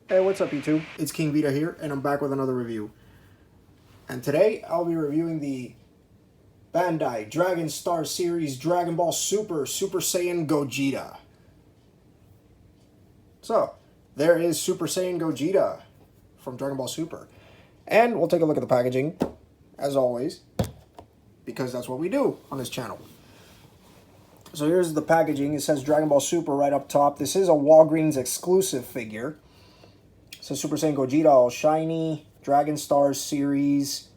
Hey, what's up YouTube? It's King Vita here, and I'm back with another review. And today, I'll be reviewing the Bandai Dragon Star Series Dragon Ball Super Saiyan Gogeta. So, there is Super Saiyan Gogeta from Dragon Ball Super. And we'll take a look at the packaging, as always, because that's what we do on this channel. So here's the packaging. It says Dragon Ball Super right up top. This is a Walgreens exclusive figure. So Super Saiyan Gogeta all shiny, Dragon Star Series,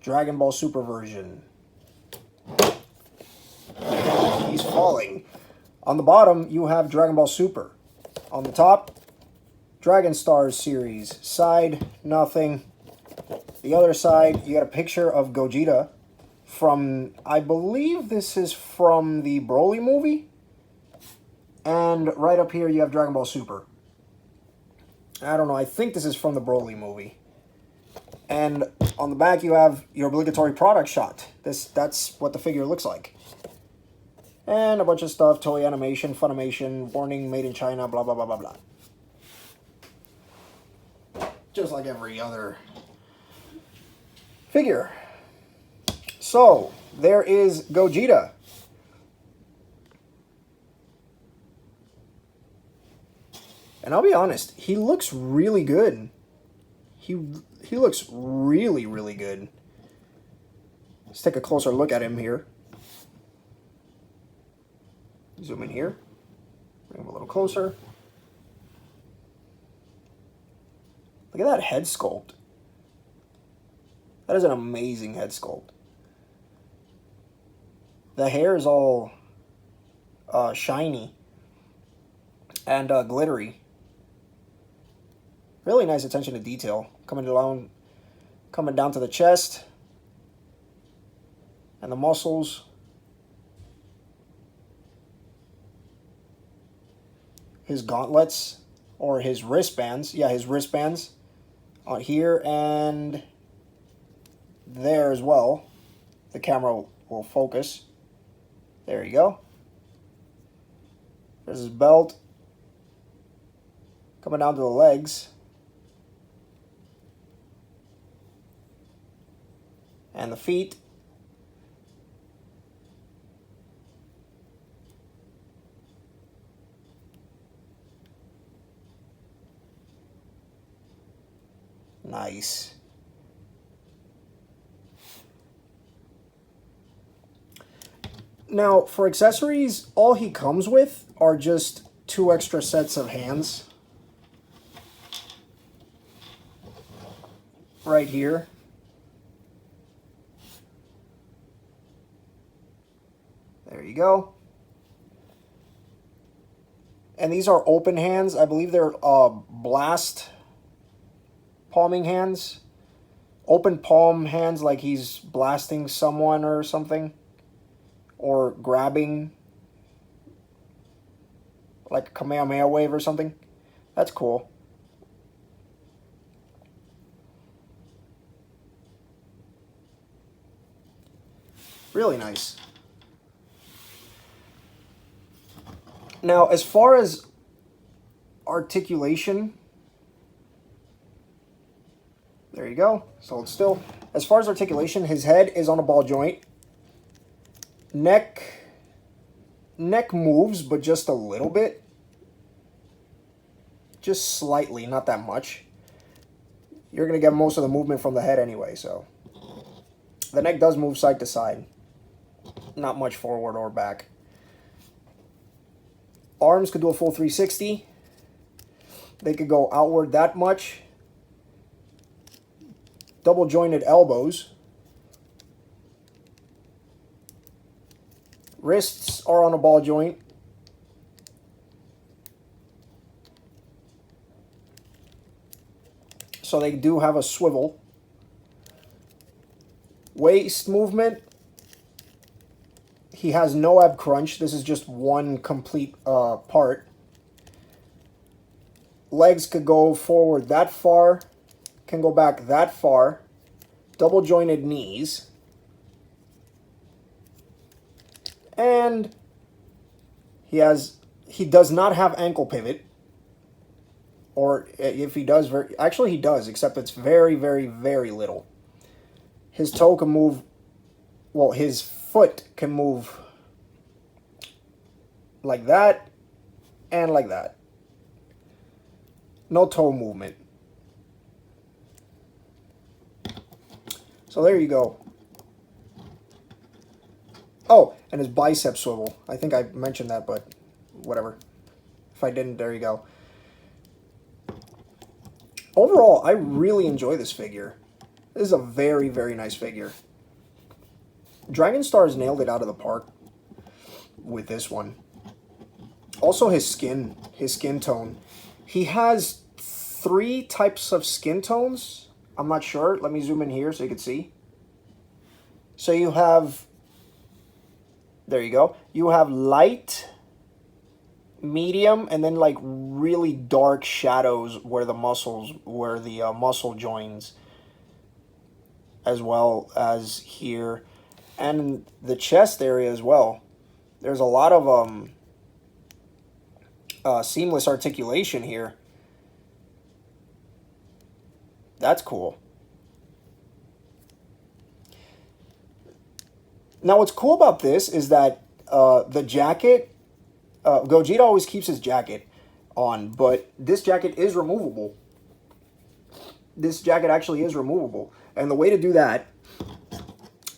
Dragon Ball Super version. He's falling. On the bottom, you have Dragon Ball Super. On the top, Dragon Stars Series. Side, nothing. The other side, you got a picture of Gogeta from, I believe this is from the Broly movie. And right up here, you have Dragon Ball Super. I don't know, I think this is from the Broly movie. And on the back you have your obligatory product shot. That's what the figure looks like. And a bunch of stuff, Toei Animation, Funimation, warning, made in China, blah, blah, blah, blah, blah. Just like every other figure. So, there is Gogeta. And I'll be honest, he looks really good. He looks really, really good. Let's take a closer look at him here. Zoom in here. Bring him a little closer. Look at that head sculpt. That is an amazing head sculpt. The hair is all shiny and glittery. Really nice attention to detail. Coming down to the chest and the muscles. His gauntlets or his wristbands. Yeah, his wristbands on here and there as well. The camera will focus. There you go. There's his belt. Coming down to the legs. And the feet. Nice. Now, for accessories, all he comes with are just 2 extra sets of hands. Right here. There you go. And these are open hands. I believe they're blast palming hands. Open palm hands like he's blasting someone or something. Or grabbing like a Kamehameha wave or something. That's cool. Really nice. Now, as far as articulation, there you go. So it's still, as far as articulation, his head is on a ball joint. Neck moves, but just a little bit. Just slightly, not that much. You're going to get most of the movement from the head anyway, so. The neck does move side to side. Not much forward or back. Arms could do a full 360. They could go outward that much. Double jointed elbows. Wrists are on a ball joint. So they do have a swivel. Waist movement. He has no ab crunch. This is just one complete part. Legs could go forward that far. Can go back that far. Double jointed knees. And he does not have ankle pivot. Or if he does, actually he does, except it's very, very, very little. His toe can move, well, his foot can move like that and like that. No toe movement. So there you go. Oh, and his bicep swivel. I think I mentioned that, but whatever. If I didn't, there you go. Overall, I really enjoy this figure. This is a very, very nice figure. Dragon Star's nailed it out of the park with this one. Also his skin tone. He has 3 types of skin tones. I'm not sure. Let me zoom in here so you can see. So you have, there you go. You have light, medium, and then like really dark shadows where the muscle joins, as well as here, and the chest area as well. There's a lot of seamless articulation here. That's cool. Now what's cool about this is that the jacket, Gogeta always keeps his jacket on, but this jacket is removable. This jacket actually is removable. And the way to do that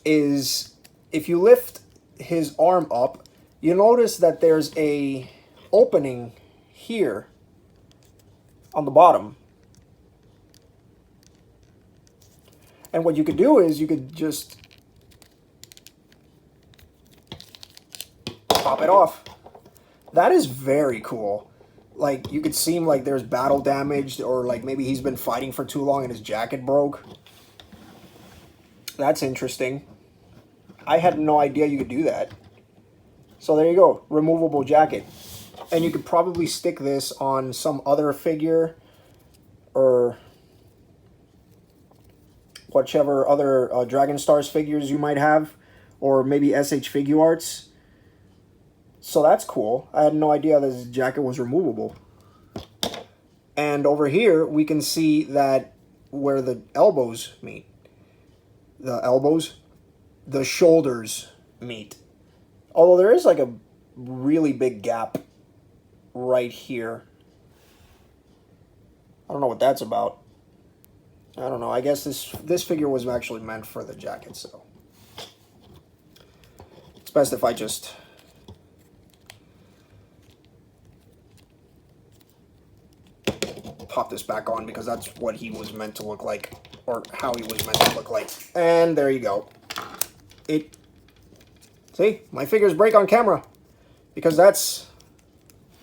is if you lift his arm up, you notice that there's a opening here on the bottom. And what you could do is you could just pop it off. That is very cool. Like, you could seem like there's battle damage, or like maybe he's been fighting for too long and his jacket broke. That's interesting. I had no idea you could do that. So there you go, removable jacket. And you could probably stick this on some other figure, or whichever other Dragon Stars figures you might have, or maybe SH Figuarts. So that's cool. I had no idea this jacket was removable. And over here, we can see that where the elbows meet. The shoulders meet. Although there is like a really big gap right here. I don't know what that's about. I don't know. I guess this figure was actually meant for the jacket, so it's best if I just pop this back on, because that's what he was meant to look like, or how he was meant to look like. And there you go. See, my figures break on camera because that's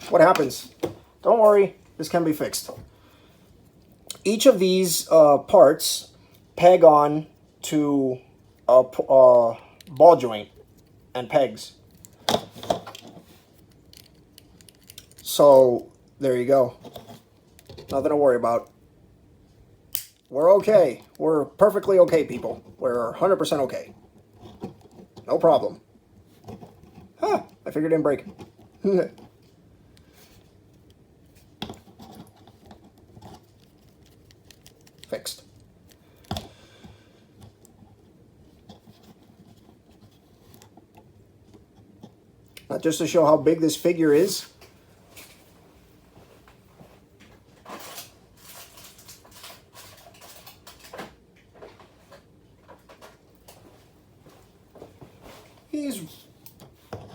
what happens. Don't worry, this can be fixed. Each of these parts peg on to a ball joint and pegs. So there you go. Nothing to worry about. We're okay. We're perfectly okay, people. We're 100% okay. No problem. Ah, I figured it didn't break. Fixed. Now, just to show how big this figure is, he's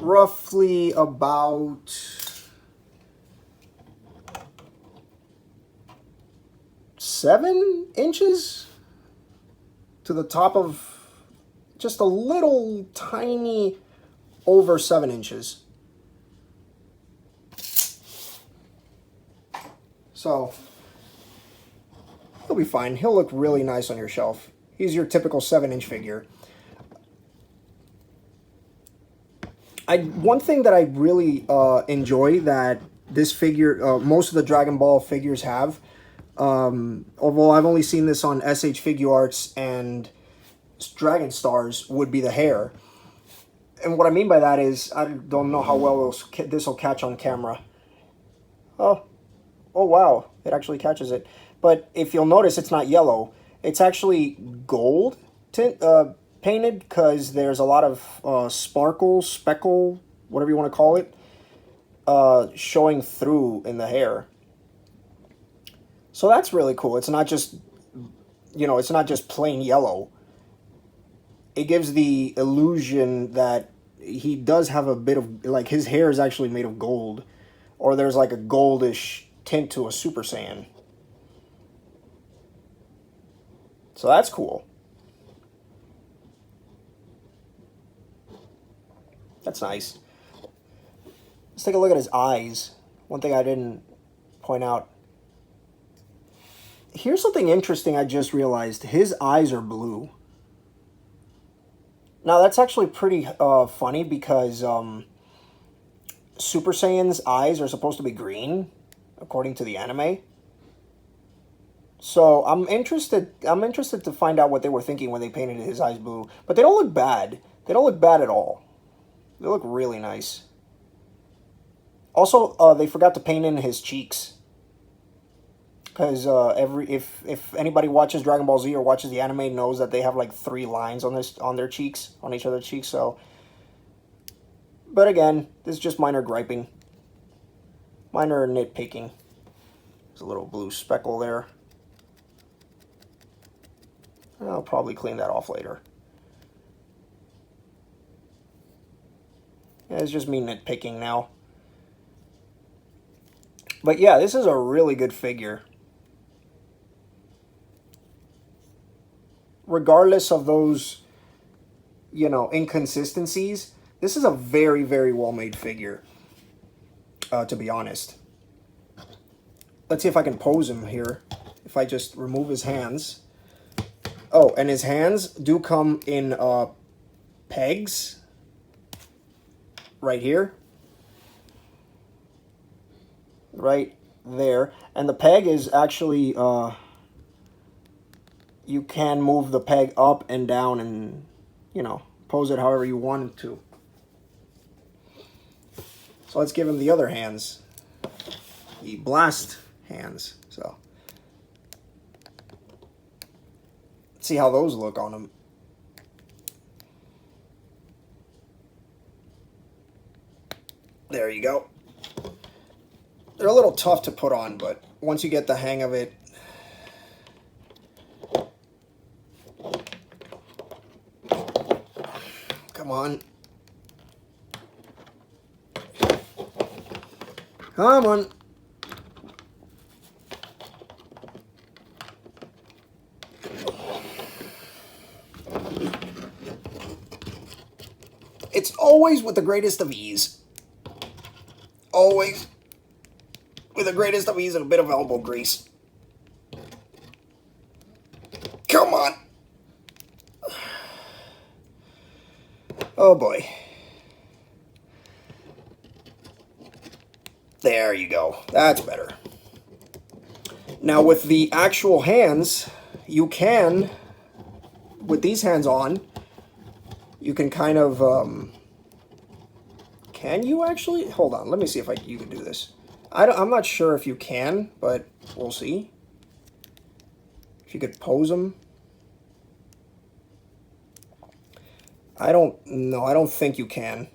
roughly about 7 inches to the top of, just a little tiny over 7 inches. So he'll be fine. He'll look really nice on your shelf. He's your typical 7-inch figure. One thing that I really enjoy that this figure, most of the Dragon Ball figures have, although I've only seen this on SH Figuarts and Dragon Stars, would be the hair. And what I mean by that is, I don't know how well this will catch on camera. Oh wow. It actually catches it. But if you'll notice, it's not yellow. It's actually gold painted, because there's a lot of sparkle, speckle, whatever you want to call it, showing through in the hair. So that's really cool. It's not just, it's not just plain yellow. It gives the illusion that he does have a bit of, like, his hair is actually made of gold, or there's like a goldish tint to a Super Saiyan. So that's cool. That's nice. Let's take a look at his eyes. One thing I didn't point out. Here's something interesting I just realized. His eyes are blue. Now, that's actually pretty funny, because Super Saiyan's eyes are supposed to be green, according to the anime. So I'm interested to find out what they were thinking when they painted his eyes blue. But they don't look bad. They don't look bad at all. They look really nice. Also, they forgot to paint in his cheeks. Because if anybody watches Dragon Ball Z or watches the anime knows that they have like 3 lines on their cheeks, on each other's cheeks. So, but again, this is just minor griping, minor nitpicking. There's a little blue speckle there. I'll probably clean that off later. Yeah, it's just me nitpicking now. But yeah, this is a really good figure. Regardless of those, inconsistencies, this is a very, very well-made figure, to be honest. Let's see if I can pose him here. If I just remove his hands. Oh, and his hands do come in pegs right here. Right there. And the peg is actually, you can move the peg up and down and, pose it however you want it to. So let's give him the other hands. The blast hands. So let's see how those look on him. There you go. They're a little tough to put on, but once you get the hang of it, come on. Come on. It's always with the greatest of ease. Always with the greatest of ease and a bit of elbow grease. Come on. Oh boy. There you go. That's better. Now with the actual hands, you can, with these hands on, you can kind of, can you actually? Hold on, let me see if you can do this. I'm not sure if you can, but we'll see. If you could pose them. I don't think you can.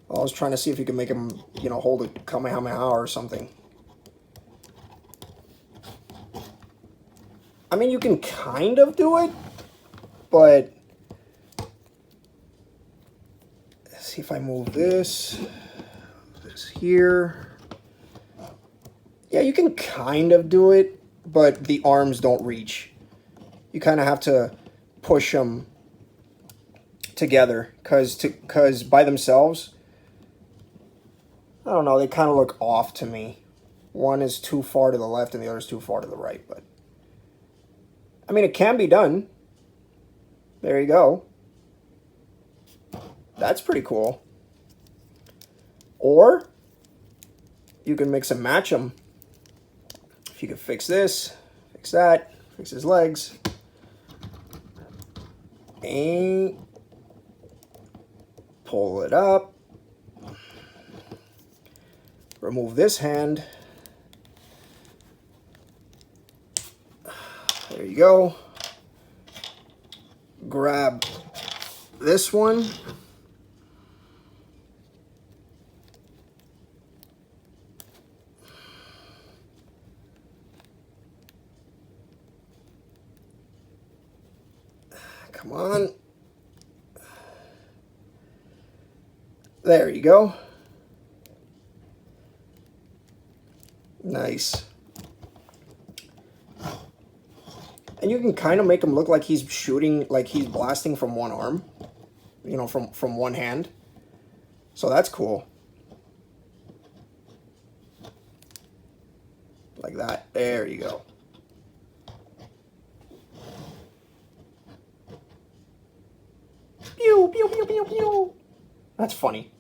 I was trying to see if you can make him, hold a Kamehameha or something. I mean, you can kind of do it, but let's see if I move this here. Yeah, you can kind of do it, but the arms don't reach. You kind of have to push them together, because by themselves, I don't know, they kind of look off to me. One is too far to the left and the other is too far to the right, but I mean, it can be done. There you go. That's pretty cool. Or you can mix and match them. If you could fix this, fix that, fix his legs, and pull it up. remove this hand. There you go. Grab this one. Come on. There you go. Nice. And you can kind of make him look like he's shooting, like he's blasting from one arm. You know, from one hand. So that's cool. Like that. There you go. Pew, pew, pew, pew, pew. That's funny.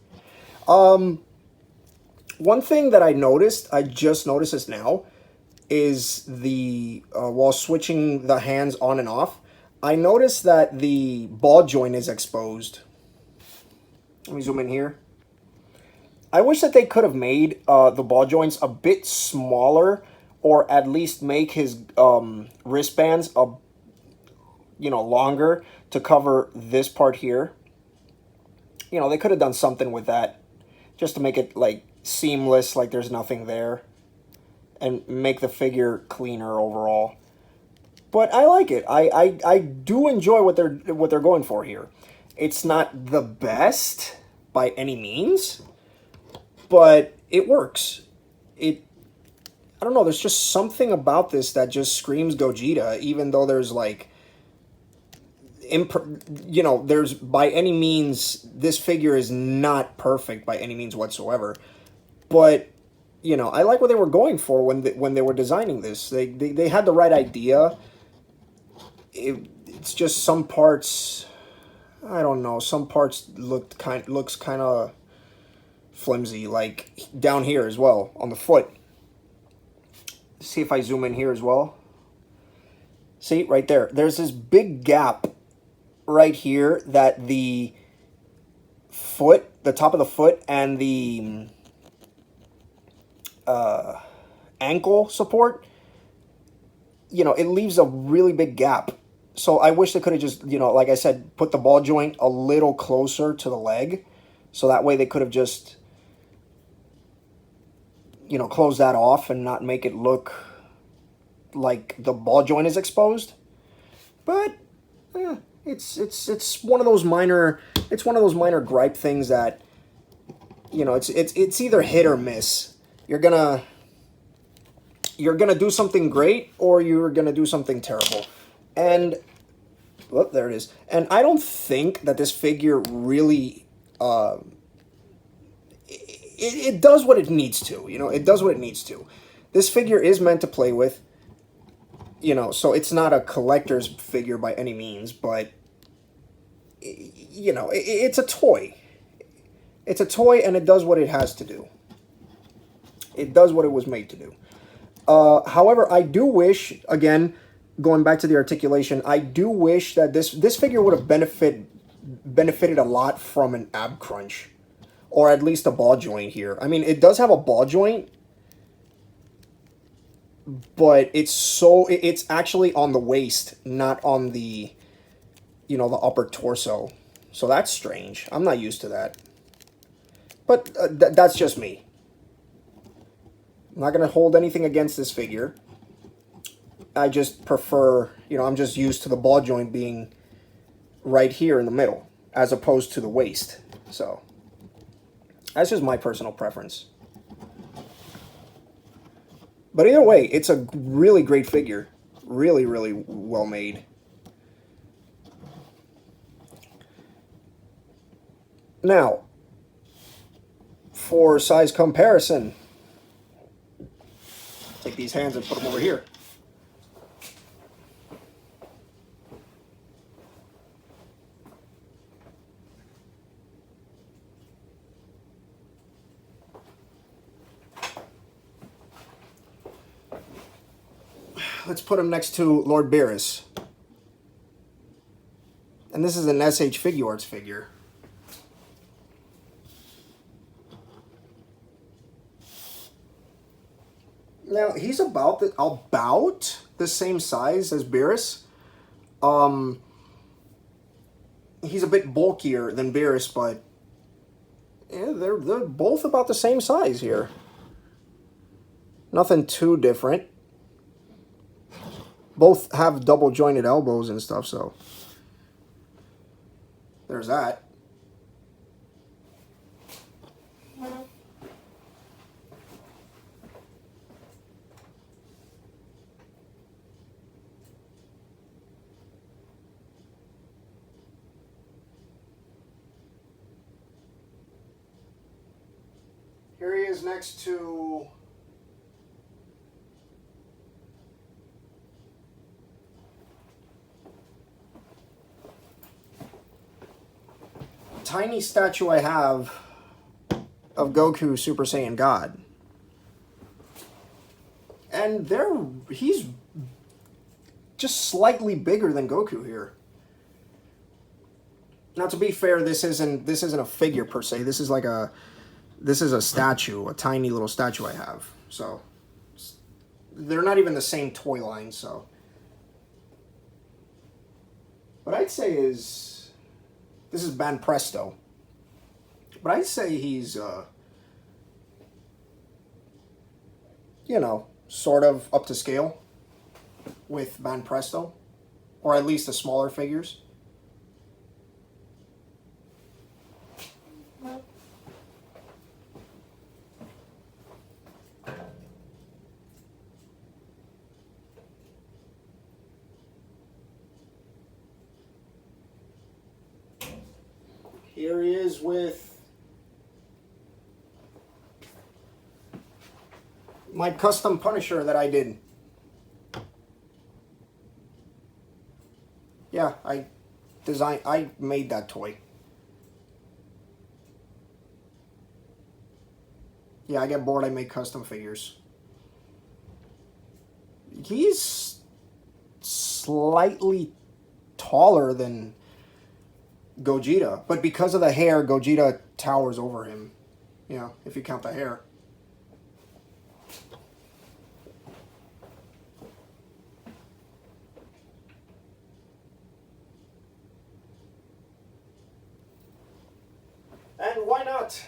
One thing that I noticed, I just noticed this now, is the, while switching the hands on and off, I noticed that the ball joint is exposed. Let me zoom in here. I wish that they could have made the ball joints a bit smaller, or at least make his wristbands longer to cover this part here. You know, they could have done something with that just to make it like seamless, like there's nothing there, and make the figure cleaner overall. But I like it. I do enjoy what they're going for here. It's not the best by any means, but it works. I don't know, there's just something about this that just screams Gogeta, even though there's like, there's by any means, this figure is not perfect by any means whatsoever. But, you know, I like what they were going for when they were designing this. They had the right idea. It's just some parts, I don't know, some parts looks kind of flimsy, like down here as well, on the foot. See if I zoom in here as well. See, right there. There's this big gap right here that the foot, the top of the foot, and the ankle support, you know, it leaves a really big gap. So I wish they could have just, you know, like I said, put the ball joint a little closer to the leg. So that way they could have just, you know, close that off and not make it look like the ball joint is exposed. But it's one of those minor gripe things that, you know, it's either hit or miss. You're gonna do something great, or you're gonna do something terrible. And well, there it is. And I don't think that this figure really it does what it needs to, you know, it does what it needs to. This figure is meant to play with, you know, so it's not a collector's figure by any means, but, you know, it's a toy. It's a toy, and it does what it has to do. It does what it was made to do. However, I do wish, again, going back to the articulation, I do wish that this figure would have benefited a lot from an ab crunch, or at least a ball joint here. I mean, it does have a ball joint, but it's actually on the waist, not on the, you know, the upper torso. So that's strange. I'm not used to that. But that's just me. I'm not going to hold anything against this figure. I just prefer, you know, I'm just used to the ball joint being right here in the middle, as opposed to the waist. So that's just my personal preference. But either way, it's a really great figure. Really, really well made. Now, for size comparison, take these hands and put them over here. Let's put him next to Lord Beerus. And this is an SH Figuarts figure. Now, he's about the same size as Beerus. He's a bit bulkier than Beerus, but yeah, they're both about the same size here. Nothing too different. Both have double jointed elbows and stuff, so there's that. Here he is next to tiny statue I have of Goku Super Saiyan God. And he's just slightly bigger than Goku here. Now, to be fair, this isn't a figure per se. This is a statue, a tiny little statue I have. So they're not even the same toy line, so. What I'd say is this is Ban Presto. But I'd say he's you know, sort of up to scale with Ban Presto, or at least the smaller figures. Here he is with my custom Punisher that I did. Yeah, I made that toy. Yeah, I get bored, I make custom figures. He's slightly taller than Gogeta, but because of the hair, Gogeta towers over him. You know, if you count the hair. And why not?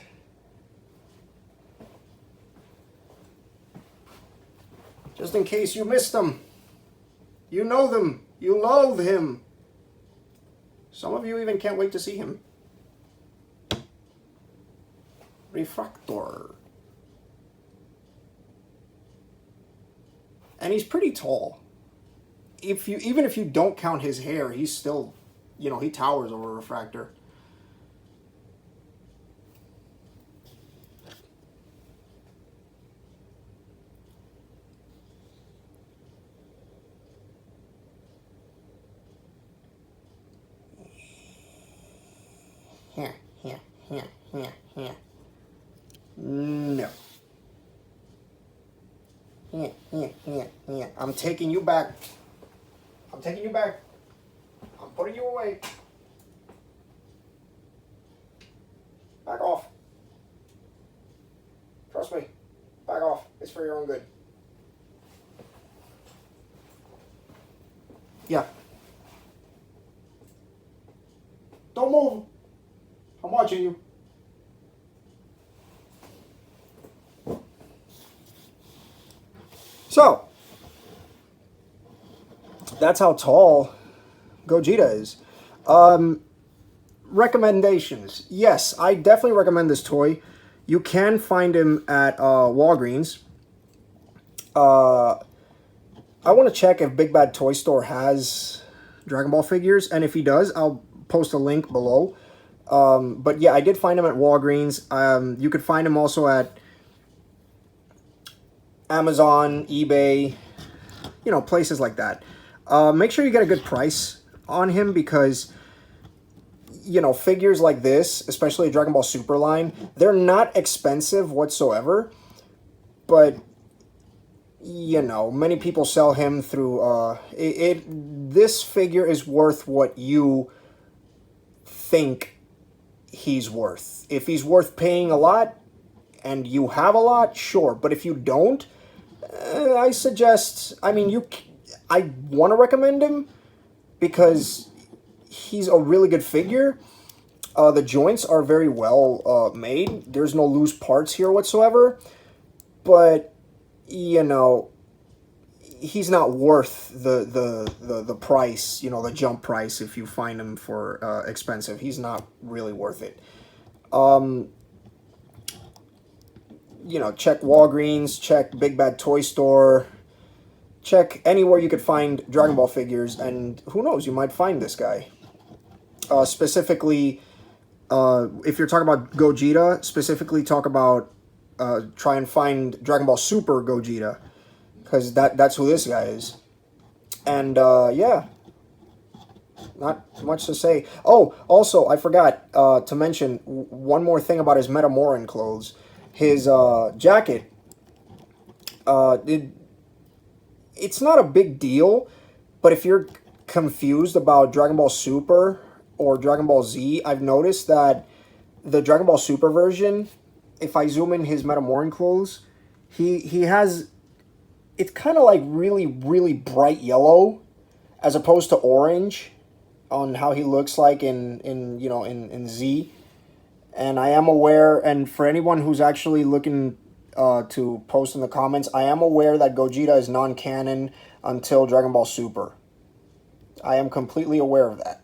Just in case you missed them. You know them. You loathe him. Some of you even can't wait to see him. Refractor. And he's pretty tall. Even if you don't count his hair, he's still, you know, he towers over Refractor. Here. No. Here. I'm taking you back. I'm putting you away. Back off. Trust me. Back off. It's for your own good. Yeah. Don't move. I'm watching you. So, that's how tall Gogeta is. Recommendations. Yes, I definitely recommend this toy. You can find him at Walgreens. I want to check if Big Bad Toy Store has Dragon Ball figures, and if he does, I'll post a link below. But yeah, I did find him at Walgreens. You could find him also at Amazon, eBay, you know, places like that. Make sure you get a good price on him because, you know, figures like this, especially Dragon Ball Super line, they're not expensive whatsoever, but, you know, many people sell him through, this figure is worth what you think he's worth. If he's worth paying a lot, and you have a lot, sure. But if you don't, I suggest, I mean, I want to recommend him because he's a really good figure. The joints are very well made. There's no loose parts here whatsoever. But, you know, he's not worth the price, you know, the jump price if you find him for expensive. He's not really worth it. You know, check Walgreens, check Big Bad Toy Store, check anywhere you could find Dragon Ball figures, and who knows, you might find this guy. Specifically, if you're talking about Gogeta, specifically talk about, try and find Dragon Ball Super Gogeta, because that's who this guy is. And, yeah, not much to say. Oh, also, I forgot to mention one more thing about his Metamoran clothes. His jacket, it's not a big deal, but if you're confused about Dragon Ball Super or Dragon Ball Z, I've noticed that the Dragon Ball Super version, if I zoom in his Metamoran clothes, he has, it's kind of like really, really bright yellow as opposed to orange on how he looks like in Z. And I am aware, and for anyone who's actually looking to post in the comments, I am aware that Gogeta is non-canon until Dragon Ball Super. I am completely aware of that.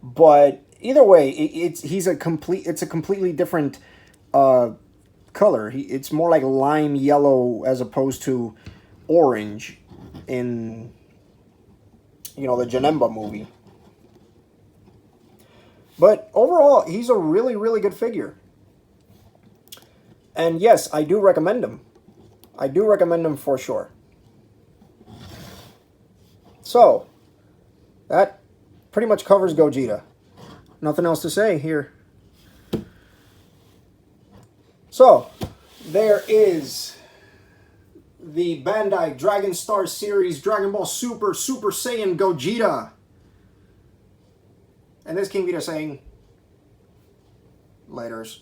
But either way, it's a completely different color. It's more like lime yellow as opposed to orange in, you know, the Janemba movie. But overall, he's a really, really good figure. And yes, I do recommend him. I do recommend him for sure. So, that pretty much covers Gogeta. Nothing else to say here. So, there is the Bandai Dragon Star Series Dragon Ball Super Saiyan Gogeta. And this King Vita saying, laters.